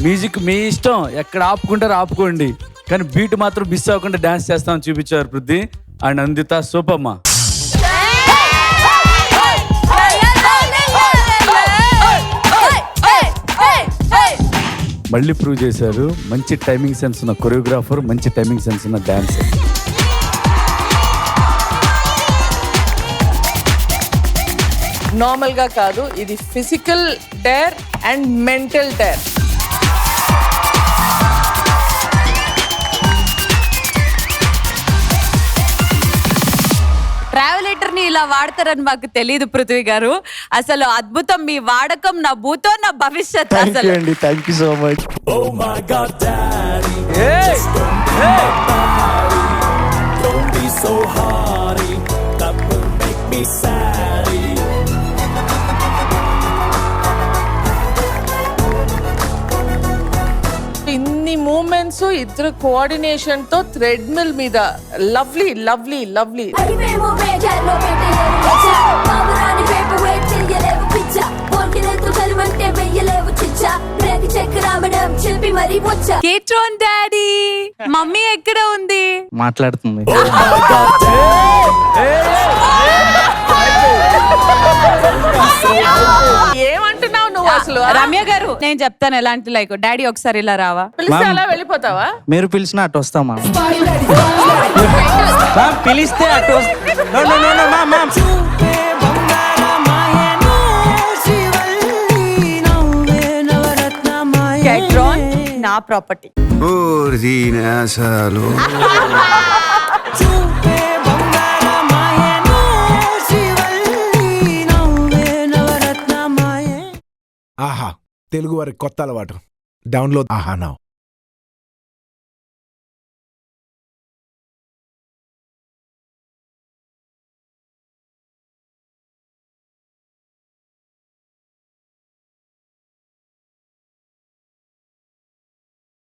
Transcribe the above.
Music మీ ఇష్టం, ఎక్కడ ఆపుకుంటారో ఆపుకోండి, కానీ బీట్ మాత్రం మిస్ అవ్వకుండా డాన్స్ చేస్తామని చూపించారు పృథ్వీ అండ్ అందిత సూపమ్మ. మళ్ళీ ప్రూవ్ చేశారు, మంచి టైమింగ్ సెన్స్ ఉన్న కొరియోగ్రాఫర్, మంచి టైమింగ్ సెన్స్ ఉన్న డాన్సర్. నార్మల్ గా కాదు, ఇది physical dare and mental dare. Travelator ని ఇలా వాడతారని మాకు తెలియదు పృథ్వీ గారు. అసలు అద్భుతం, మీ వాడకం నా భూతో నా భవిష్యత్. అసలు అండి, థ్యాంక్ యూ సో మచ్. ఇన్ని మూమెంట్స్ ఇద్దరు కోఆర్డినేషన్ తో థ్రెడ్ మిల్ మీద లవ్లీ లవ్లీ లవ్లీ. కేట్రాన్ డాడీ, మమ్మీ ఎక్కడ ఉంది? మాట్లాడుతుంది. ఏమంటున్నావు నువ్వు అసలు? రమ్య గారు, నేను చెప్తాను ఎలాంటి లైక్. డాడీ ఒకసారి ఇలా రావా? పిలిస్తే అలా వెళ్ళిపోతావా? మీరు పిలిచినా అటు వస్తామా? పిలిస్తే అటు కేట్రాన్ నా ప్రాపర్టీ. ఆహా, తెలుగు వారి కొత్త అలవాటు. డౌన్లోడ్ ఆహా నౌ.